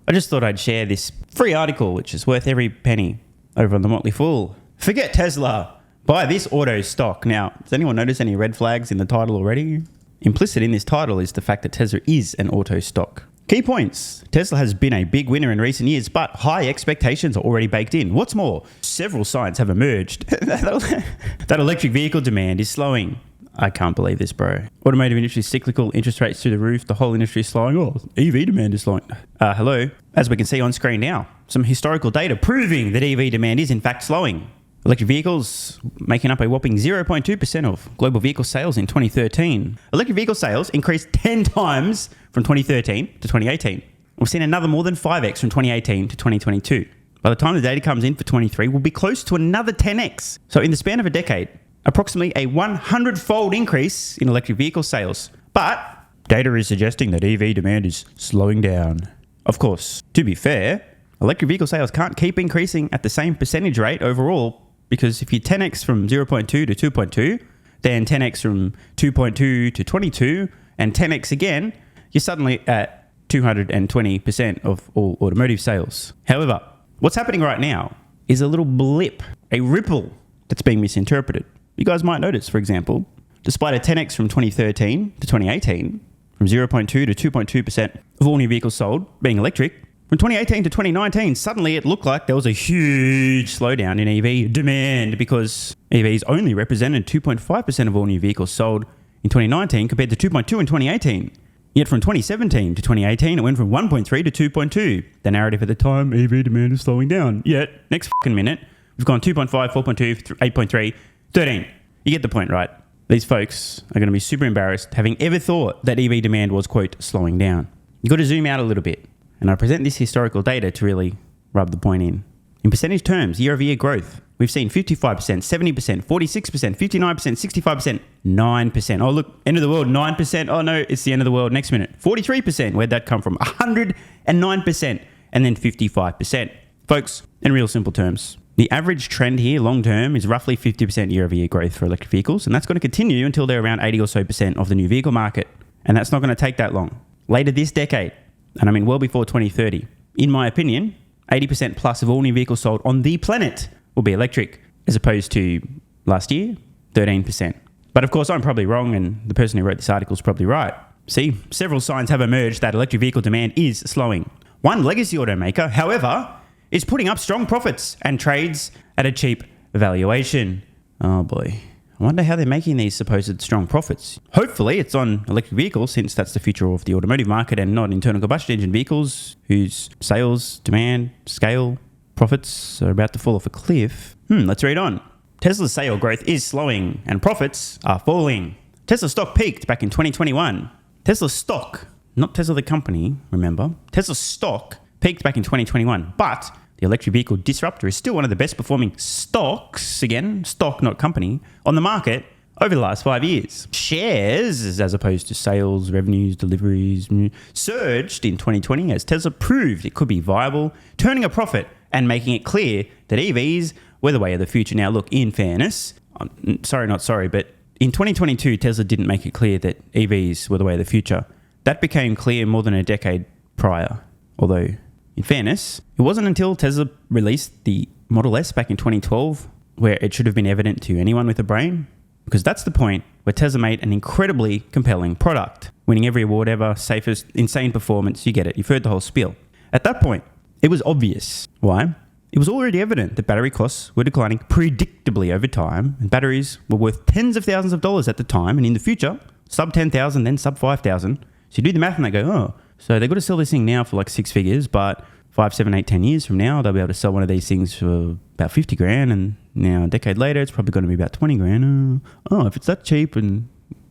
I just thought I'd share this free article, which is worth every penny, over on the Motley Fool. Forget Tesla. Buy this auto stock. Now, does anyone notice any red flags in the title already? Implicit in this title is the fact that Tesla is an auto stock. Key points. Tesla has been a big winner in recent years, but high expectations are already baked in. What's more, several signs have emerged that electric vehicle demand is slowing. I can't believe this, bro. Automotive industry is cyclical, interest rates through the roof, the whole industry is slowing. Oh, EV demand is slowing. Hello. As we can see on screen now, some historical data proving that EV demand is in fact slowing. Electric vehicles making up a whopping 0.2% of global vehicle sales in 2013. Electric vehicle sales increased 10 times from 2013 to 2018. We've seen another more than 5x from 2018 to 2022. By the time the data comes in for 23, we'll be close to another 10x. So in the span of a decade, approximately a 100-fold increase in electric vehicle sales. But data is suggesting that EV demand is slowing down. Of course, to be fair, electric vehicle sales can't keep increasing at the same percentage rate overall, because if you 10x from 0.2 to 2.2, then 10x from 2.2 to 22, and 10x again, you're suddenly at 220% of all automotive sales. However, what's happening right now is a little blip, a ripple that's being misinterpreted. You guys might notice, for example, despite a 10x from 2013 to 2018, from 0.2 to 2.2% of all new vehicles sold being electric, from 2018 to 2019, suddenly it looked like there was a huge slowdown in EV demand because EVs only represented 2.5% of all new vehicles sold in 2019 compared to 2.2 in 2018. Yet from 2017 to 2018, it went from 1.3 to 2.2. The narrative at the time, EV demand is slowing down. Yet, next fucking minute, we've gone 2.5, 4.2, 8.3, 13. You get the point, right? These folks are going to be super embarrassed having ever thought that EV demand was, quote, slowing down. You've got to zoom out a little bit. And I present this historical data to really rub the point in. In percentage terms, year-over-year growth, we've seen 55%, 70%, 46%, 59%, 65%, 9%. Oh, look, end of the world, 9%. Oh, no, it's the end of the world next minute. 43%. Where'd that come from? 109%. And then 55%. Folks, in real simple terms, the average trend here long-term is roughly 50% year-over-year growth for electric vehicles. And that's going to continue until they're around 80 or so % of the new vehicle market. And that's not going to take that long. Later this decade, and I mean well before 2030, in my opinion, 80% plus of all new vehicles sold on the planet will be electric, as opposed to last year, 13%. But of course, I'm probably wrong, and the person who wrote this article is probably right. See, several signs have emerged that electric vehicle demand is slowing. One legacy automaker, however, is putting up strong profits and trades at a cheap valuation. Oh boy. I wonder how they're making these supposed strong profits. Hopefully it's on electric vehicles, since that's the future of the automotive market, and not internal combustion engine vehicles whose sales, demand, scale, profits are about to fall off a cliff. Let's read on. Tesla's sale growth is slowing and profits are falling. Tesla stock peaked back in 2021. Tesla stock, not Tesla the company, remember. Tesla stock peaked back in 2021, but the electric vehicle disruptor is still one of the best performing stocks, again, stock, not company, on the market over the last 5 years. Shares, as opposed to sales, revenues, deliveries, surged in 2020 as Tesla proved it could be viable, turning a profit and making it clear that EVs were the way of the future. Now, look, in fairness, but in 2022, Tesla didn't make it clear that EVs were the way of the future. That became clear more than a decade prior, although in fairness, it wasn't until Tesla released the Model S back in 2012 where it should have been evident to anyone with a brain, because that's the point where Tesla made an incredibly compelling product, winning every award ever, safest, insane performance, you get it, you've heard the whole spiel. At that point, it was obvious. Why? It was already evident that battery costs were declining predictably over time, and batteries were worth tens of thousands of dollars at the time, and in the future, sub 10,000, then sub 5,000. So you do the math and they go, oh, so they've got to sell this thing now for like 6 figures, but 5, 7, 8, 10 years from now, they'll be able to sell one of these things for about 50 grand. And now a decade later, it's probably going to be about 20 grand. Oh, if it's that cheap and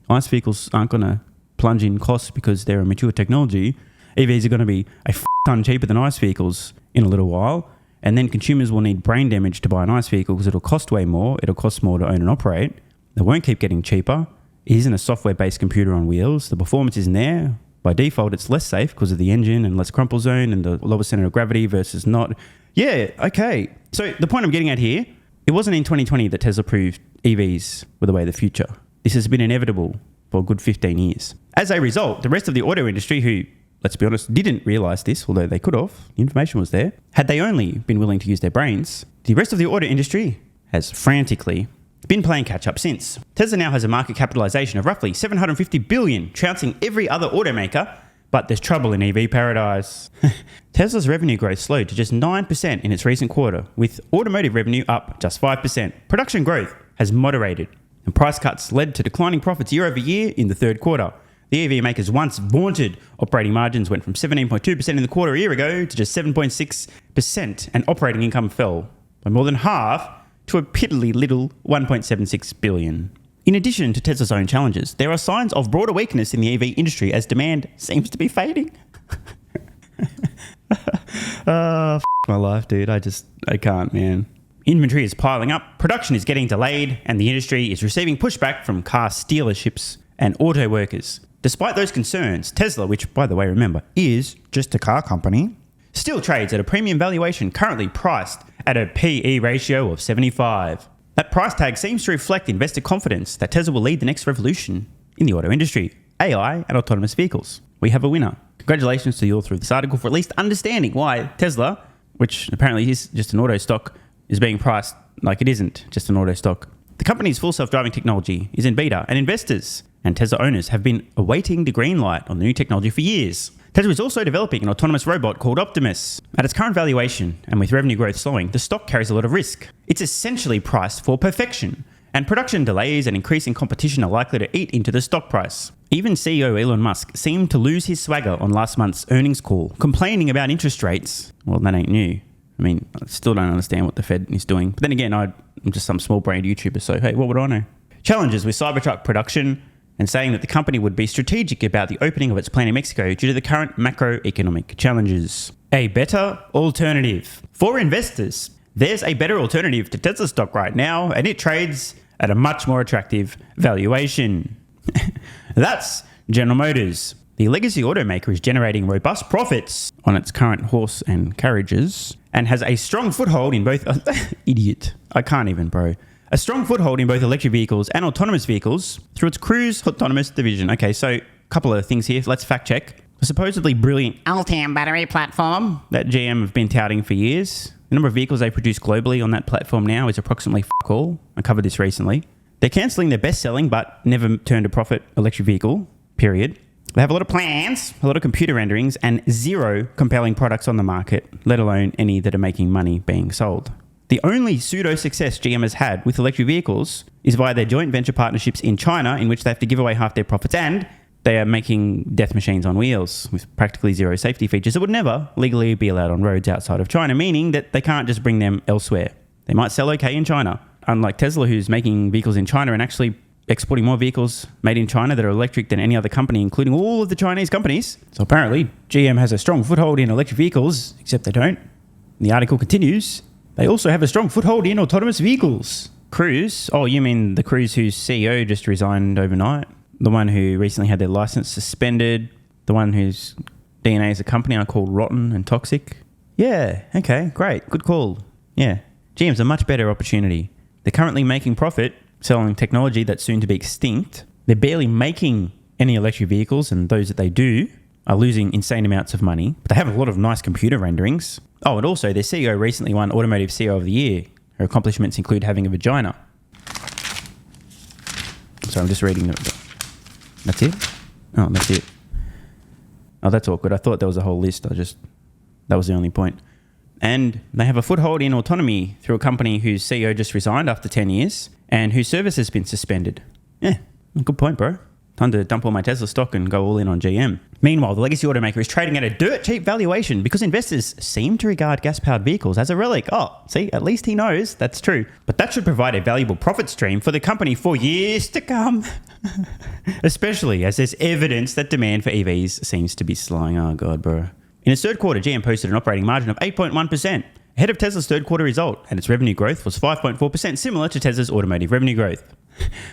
ICE vehicles aren't going to plunge in costs because they're a mature technology, EVs are going to be a ton cheaper than ICE vehicles in a little while. And then consumers will need brain damage to buy an ICE vehicle because it'll cost way more. It'll cost more to own and operate. They won't keep getting cheaper. It isn't a software-based computer on wheels. The performance isn't there. By default, it's less safe because of the engine and less crumple zone and the lower center of gravity versus not. Yeah, okay. So the point I'm getting at here, it wasn't in 2020 that Tesla proved EVs were the way of the future. This has been inevitable for a good 15 years. As a result, the rest of the auto industry, who let's be honest, didn't realise this, although they could have. The information was there. Had they only been willing to use their brains, the rest of the auto industry has frantically been playing catch-up since. Tesla now has a market capitalisation of roughly $750 billion, trouncing every other automaker, but there's trouble in EV paradise. Tesla's revenue growth slowed to just 9% in its recent quarter, with automotive revenue up just 5%. Production growth has moderated, and price cuts led to declining profits year over year in the third quarter. The EV maker's once vaunted operating margins went from 17.2% in the quarter a year ago to just 7.6%, and operating income fell by more than half to a piddly little $1.76 billion. In addition to Tesla's own challenges, there are signs of broader weakness in the EV industry as demand seems to be fading. My life, dude. I can't, man. Inventory is piling up, production is getting delayed, and the industry is receiving pushback from car dealerships and auto workers. Despite those concerns, Tesla, which, by the way, remember, is just a car company, still trades at a premium valuation, currently priced at a PE ratio of 75. That price tag seems to reflect investor confidence that Tesla will lead the next revolution in the auto industry, AI and autonomous vehicles. We have a winner. Congratulations to the author of this article for at least understanding why Tesla, which apparently is just an auto stock, is being priced like it isn't just an auto stock. The company's full self-driving technology is in beta, and investors and Tesla owners have been awaiting the green light on the new technology for years. Tesla is also developing an autonomous robot called Optimus. At its current valuation, and with revenue growth slowing, the stock carries a lot of risk. It's essentially priced for perfection, and production delays and increasing competition are likely to eat into the stock price. Even CEO Elon Musk seemed to lose his swagger on last month's earnings call, complaining about interest rates. Well, that ain't new. I mean, I still don't understand what the Fed is doing. But then again, I'm just some small-brained YouTuber, so hey, what would I know? Challenges with Cybertruck production, and saying that the company would be strategic about the opening of its plant in Mexico due to the current macroeconomic challenges. A better alternative. For investors, there's a better alternative to Tesla stock right now, and it trades at a much more attractive valuation. That's General Motors. The legacy automaker is generating robust profits on its current horse and carriages and has a strong foothold in both... Idiot. I can't even, bro. A strong foothold in both electric vehicles and autonomous vehicles through its Cruise autonomous division. Okay, so a couple of things here. Let's fact check. The supposedly brilliant Ultium battery platform that GM have been touting for years. The number of vehicles they produce globally on that platform now is approximately f*** all. I covered this recently. They're cancelling their best-selling but never turned a profit electric vehicle, period. They have a lot of plans, a lot of computer renderings, and zero compelling products on the market, let alone any that are making money being sold. The only pseudo-success GM has had with electric vehicles is via their joint venture partnerships in China, in which they have to give away half their profits, and they are making death machines on wheels with practically zero safety features that would never legally be allowed on roads outside of China, meaning that they can't just bring them elsewhere. They might sell okay in China, unlike Tesla, who's making vehicles in China and actually exporting more vehicles made in China that are electric than any other company, including all of the Chinese companies. So apparently, GM has a strong foothold in electric vehicles, except they don't. And the article continues. They also have a strong foothold in autonomous vehicles. Cruise? Oh, you mean the Cruise whose CEO just resigned overnight? The one who recently had their license suspended? The one whose DNA as a company are called rotten and toxic? Yeah, okay, great, good call. Yeah, GM's a much better opportunity. They're currently making profit, selling technology that's soon to be extinct. They're barely making any electric vehicles, and those that they do are losing insane amounts of money. But they have a lot of nice computer renderings. Oh, and also their CEO recently won Automotive CEO of the Year. Her accomplishments include having a vagina. Sorry, I'm just reading it. That's it? Oh, that's it. Oh, that's awkward. I thought there was a whole list. That was the only point. And they have a foothold in autonomy through a company whose CEO just resigned after 10 years and whose service has been suspended. Yeah, good point, bro. Time to dump all my Tesla stock and go all in on GM. Meanwhile, the legacy automaker is trading at a dirt cheap valuation because investors seem to regard gas-powered vehicles as a relic. Oh, see, at least he knows that's true. But that should provide a valuable profit stream for the company for years to come. Especially as there's evidence that demand for EVs seems to be slowing. Oh, God, bro. In its third quarter, GM posted an operating margin of 8.1%, ahead of Tesla's third quarter result, and its revenue growth was 5.4%, similar to Tesla's automotive revenue growth.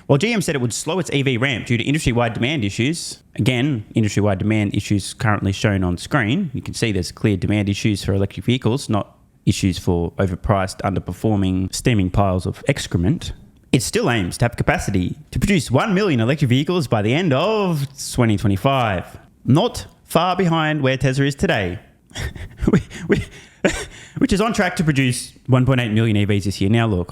While GM said it would slow its EV ramp due to industry-wide demand issues, again, industry-wide demand issues currently shown on screen, you can see there's clear demand issues for electric vehicles, not issues for overpriced, underperforming, steaming piles of excrement. It still aims to have capacity to produce 1 million electric vehicles by the end of 2025. Not far behind where Tesla is today. Which is on track to produce 1.8 million EVs this year. Now, look,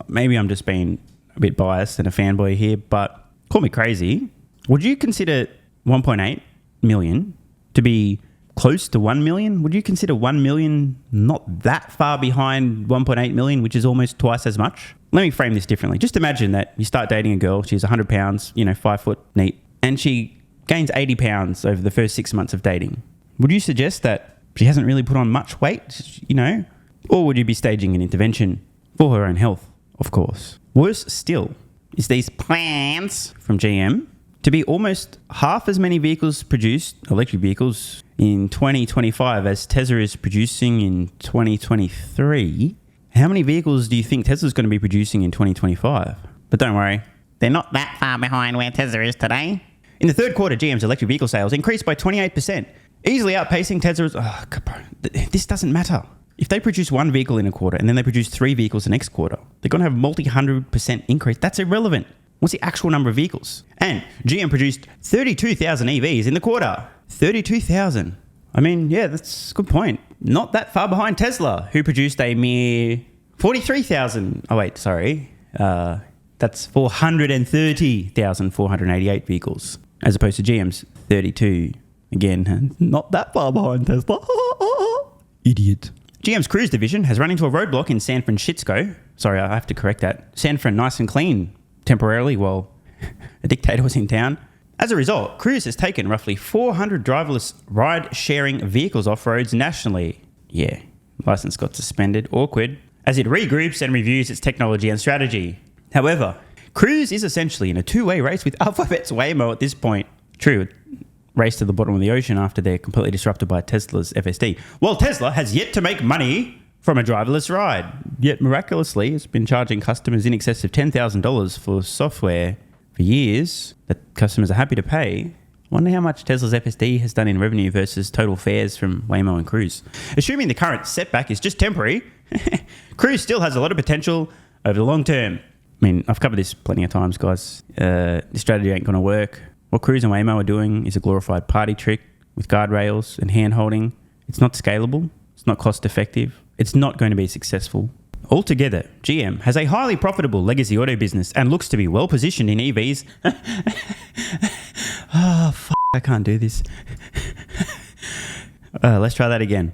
maybe I'm just being a bit biased and a fanboy here, but call me crazy. Would you consider 1.8 million to be close to 1 million? Would you consider 1 million not that far behind 1.8 million, which is almost twice as much? Let me frame this differently. Just imagine that you start dating a girl, she's 100 pounds, 5 foot neat, and she gains 80 pounds over the first 6 months of dating. Would you suggest that she hasn't really put on much weight, Or would you be staging an intervention for her own health, of course? Worse still is these plans from GM to be almost half as many vehicles produced, electric vehicles, in 2025 as Tesla is producing in 2023. How many vehicles do you think Tesla's going to be producing in 2025? But don't worry, they're not that far behind where Tesla is today. In the third quarter, GM's electric vehicle sales increased by 28%, easily outpacing Tesla's... this doesn't matter. If they produce one vehicle in a quarter and then they produce 3 vehicles the next quarter, they're going to have multi-100% increase. That's irrelevant. What's the actual number of vehicles? And GM produced 32,000 EVs in the quarter. 32,000. That's a good point. Not that far behind Tesla, who produced a mere 43,000. Oh, wait, sorry. That's 430,488 vehicles, as opposed to GM's 32. Again, not that far behind Tesla. Idiot. GM's Cruise division has run into a roadblock in San Francisco. Sorry, I have to correct that. San Fran nice and clean temporarily while a dictator was in town. As a result, Cruise has taken roughly 400 driverless ride-sharing vehicles off roads nationally. Yeah, license got suspended. Awkward. As it regroups and reviews its technology and strategy. However, Cruise is essentially in a two-way race with Alphabet's Waymo at this point. True, race to the bottom of the ocean after they're completely disrupted by Tesla's FSD. While Tesla has yet to make money from a driverless ride, yet miraculously it's been charging customers in excess of $10,000 for software for years that customers are happy to pay. Wonder how much Tesla's FSD has done in revenue versus total fares from Waymo and Cruise. Assuming the current setback is just temporary, Cruise still has a lot of potential over the long term. I've covered this plenty of times, guys. This strategy ain't going to work. What Cruise and Waymo are doing is a glorified party trick with guardrails and hand-holding. It's not scalable. It's not cost-effective. It's not going to be successful. Altogether, GM has a highly profitable legacy auto business and looks to be well-positioned in EVs. I can't do this. Let's try that again.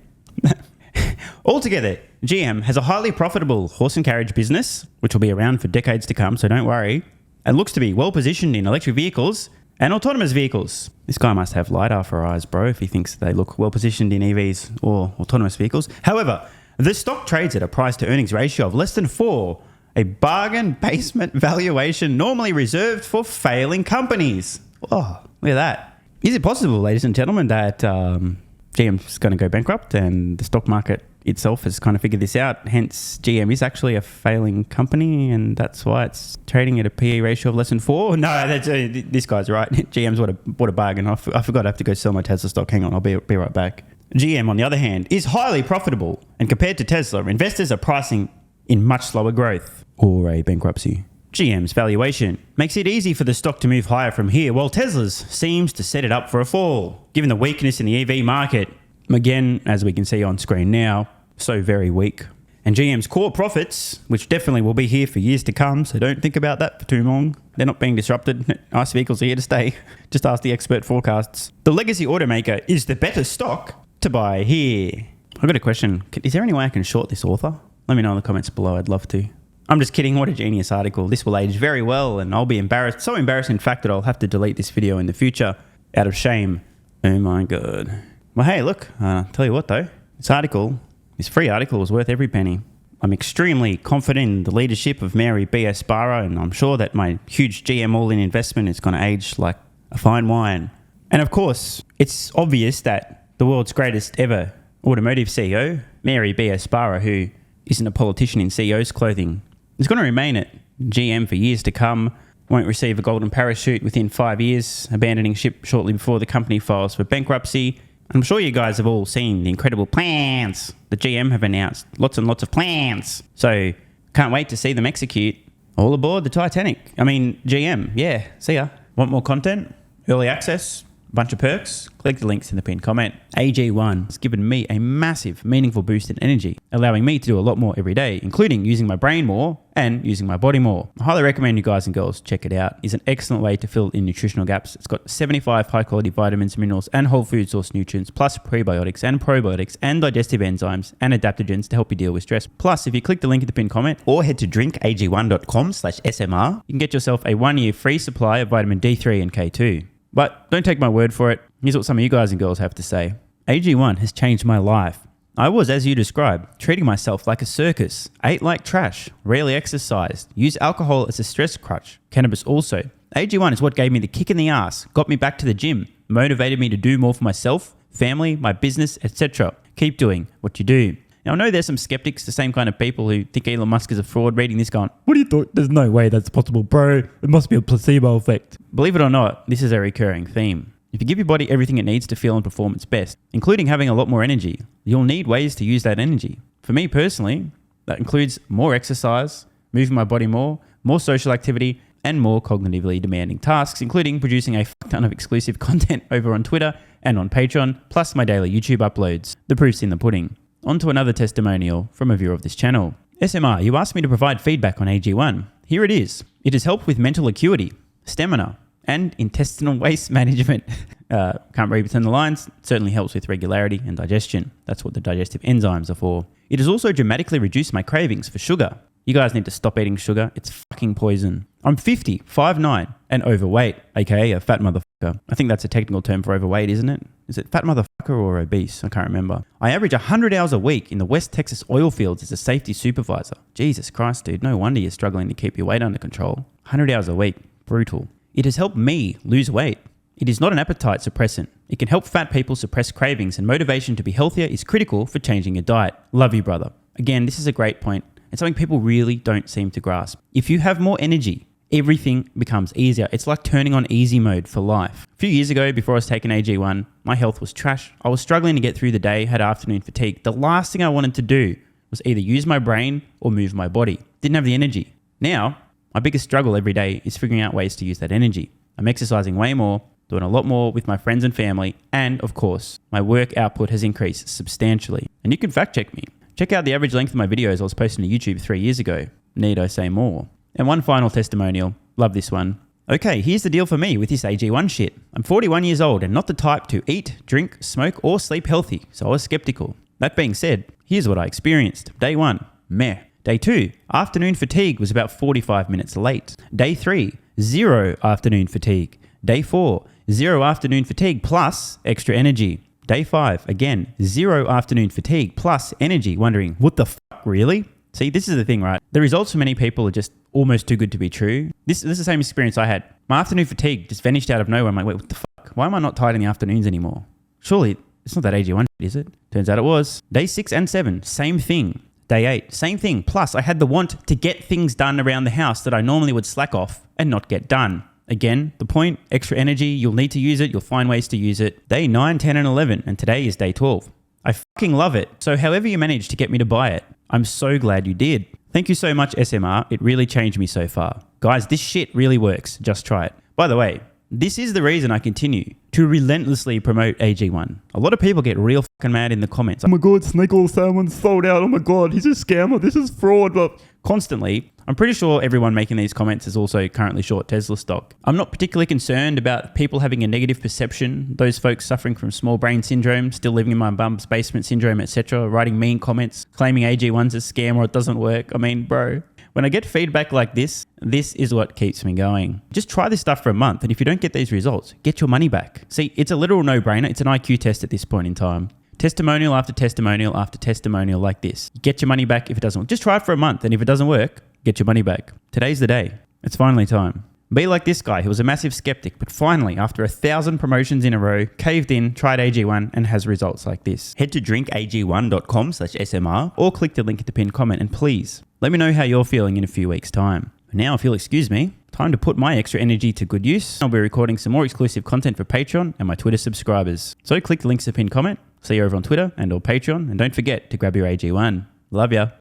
Altogether, GM has a highly profitable horse and carriage business, which will be around for decades to come, so don't worry, and looks to be well-positioned in electric vehicles and autonomous vehicles. This guy must have LiDAR for eyes, bro, if he thinks they look well-positioned in EVs or autonomous vehicles. However, the stock trades at a price-to-earnings ratio of less than 4, a bargain basement valuation normally reserved for failing companies. Oh, look at that. Is it possible, ladies and gentlemen, that GM's going to go bankrupt and the stock market itself has kind of figured this out? Hence, GM is actually a failing company and that's why it's trading at a PE ratio of less than 4. No, this guy's right. GM's what a bargain. I forgot I have to go sell my Tesla stock. Hang on, I'll be right back. GM, on the other hand, is highly profitable, and compared to Tesla, investors are pricing in much slower growth or a bankruptcy. GM's valuation makes it easy for the stock to move higher from here, while Tesla's seems to set it up for a fall, given the weakness in the EV market. Again, as we can see on screen now, so very weak. And GM's core profits, which definitely will be here for years to come, so don't think about that for too long. They're not being disrupted. ICE vehicles are here to stay. Just ask the expert forecasts. The legacy automaker is the better stock to buy here. I've got a question. Is there any way I can short this author? Let me know in the comments below. I'd love to. I'm just kidding. What a genius article. This will age very well and I'll be embarrassed. So embarrassed, in fact, that I'll have to delete this video in the future out of shame. Oh my God. Well, hey, look, tell you what though, this free article was worth every penny. I'm extremely confident in the leadership of Mary B.S. Barra, and I'm sure that my huge GM all-in investment is going to age like a fine wine. And of course, it's obvious that the world's greatest ever automotive CEO, Mary B.S. Barra, who isn't a politician in CEO's clothing, is going to remain at GM for years to come, won't receive a golden parachute within 5 years, abandoning ship shortly before the company files for bankruptcy. I'm sure you guys have all seen the incredible plans that GM have announced. Lots and lots of plans. So can't wait to see them execute. All aboard the Titanic. GM, yeah, see ya. Want more content? Early access? Bunch of perks? Click the links in the pinned comment. AG1 has given me a massive, meaningful boost in energy, allowing me to do a lot more every day, including using my brain more and using my body more. I highly recommend you guys and girls check it out. It's an excellent way to fill in nutritional gaps. It's got 75 high-quality vitamins, minerals, and whole food source nutrients, plus prebiotics and probiotics and digestive enzymes and adaptogens to help you deal with stress. Plus, if you click the link in the pinned comment or head to drinkag1.com/SMR, you can get yourself a 1-year free supply of vitamin D3 and K2. But don't take my word for it. Here's what some of you guys and girls have to say. AG1 has changed my life. I was, as you described, treating myself like a circus, ate like trash, rarely exercised, used alcohol as a stress crutch, cannabis also. AG1 is what gave me the kick in the ass, got me back to the gym, motivated me to do more for myself, family, my business, etc. Keep doing what you do. Now, I know there's some skeptics, the same kind of people who think Elon Musk is a fraud, reading this going, what do you thought? There's no way that's possible, bro. It must be a placebo effect. Believe it or not, this is a recurring theme. If you give your body everything it needs to feel and perform its best, including having a lot more energy, you'll need ways to use that energy. For me personally, that includes more exercise, moving my body more social activity, and more cognitively demanding tasks, including producing a ton of exclusive content over on Twitter and on Patreon, plus my daily YouTube uploads. The proof's in the pudding. On to another testimonial from a viewer of this channel. SMR, you asked me to provide feedback on AG1. Here it is. It has helped with mental acuity, stamina, and intestinal waste management. Can't read between the lines. It certainly helps with regularity and digestion. That's what the digestive enzymes are for. It has also dramatically reduced my cravings for sugar. You guys need to stop eating sugar. It's fucking poison. I'm 50, 5'9", and overweight, aka a fat motherfucker. I think that's a technical term for overweight, isn't it? Is it fat motherfucker or obese? I can't remember. I average 100 hours a week in the West Texas oil fields as a safety supervisor. Jesus Christ, dude. No wonder you're struggling to keep your weight under control. 100 hours a week. Brutal. It has helped me lose weight. It is not an appetite suppressant. It can help fat people suppress cravings, and motivation to be healthier is critical for changing your diet. Love you, brother. Again, this is a great point and something people really don't seem to grasp. If you have more energy, everything becomes easier. It's like turning on easy mode for life. A few years ago, before I was taking AG1, my health was trash. I was struggling to get through the day, had afternoon fatigue. The last thing I wanted to do was either use my brain or move my body. Didn't have the energy. Now, my biggest struggle every day is figuring out ways to use that energy. I'm exercising way more, doing a lot more with my friends and family, and of course, my work output has increased substantially. And you can fact check me. Check out the average length of my videos I was posting to YouTube 3 years ago. Need I say more? And one final testimonial. Love this one. Okay, here's the deal for me with this AG1 shit. I'm 41 years old and not the type to eat, drink, smoke, or sleep healthy, so I was skeptical. That being said, here's what I experienced. Day 1, meh. Day 2, afternoon fatigue was about 45 minutes late. Day 3, 0 afternoon fatigue. Day 4, 0 afternoon fatigue plus extra energy. Day 5, again, 0 afternoon fatigue plus energy, wondering, what the fuck, really? See, this is the thing, right? The results for many people are just almost too good to be true. This is the same experience I had. My afternoon fatigue just vanished out of nowhere. I'm like, wait, what the fuck? Why am I not tired in the afternoons anymore? Surely, it's not that AG1, is it? Turns out it was. Day 6 and 7, same thing. Day 8, same thing. Plus, I had the want to get things done around the house that I normally would slack off and not get done. Again, the point, extra energy, you'll need to use it, you'll find ways to use it. Day 9, 10, and 11, and today is day 12. I fucking love it. So however you managed to get me to buy it, I'm so glad you did. Thank you so much, SMR. It really changed me so far. Guys, this shit really works. Just try it. By the way, this is the reason I continue to relentlessly promote AG1. A lot of people get real fucking mad in the comments. Oh my God, Snake Oil Salmon's sold out. Oh my God, he's a scammer. This is fraud. But constantly, I'm pretty sure everyone making these comments is also currently short Tesla stock. I'm not particularly concerned about people having a negative perception, those folks suffering from small brain syndrome, still living in my bum's basement syndrome, etc., writing mean comments, claiming AG1's a scam or it doesn't work. I mean, bro, when I get feedback like this is what keeps me going. Just try this stuff for a month, and if you don't get these results, get your money back. See, it's a literal no-brainer. It's an IQ test at this point in time. Testimonial after testimonial after testimonial like this. Get your money back if it doesn't work. Just try it for a month, and if it doesn't work, get your money back. Today's the day. It's finally time. Be like this guy who was a massive skeptic, but finally, after 1,000 promotions in a row, caved in, tried AG1, and has results like this. Head to drinkag1.com/SMR or click the link at the pinned comment, and please, let me know how you're feeling in a few weeks' time. Now, if you'll excuse me, time to put my extra energy to good use. I'll be recording some more exclusive content for Patreon and my Twitter subscribers. So click the links in the pinned comment. See you over on Twitter and or Patreon, and don't forget to grab your AG1. Love ya.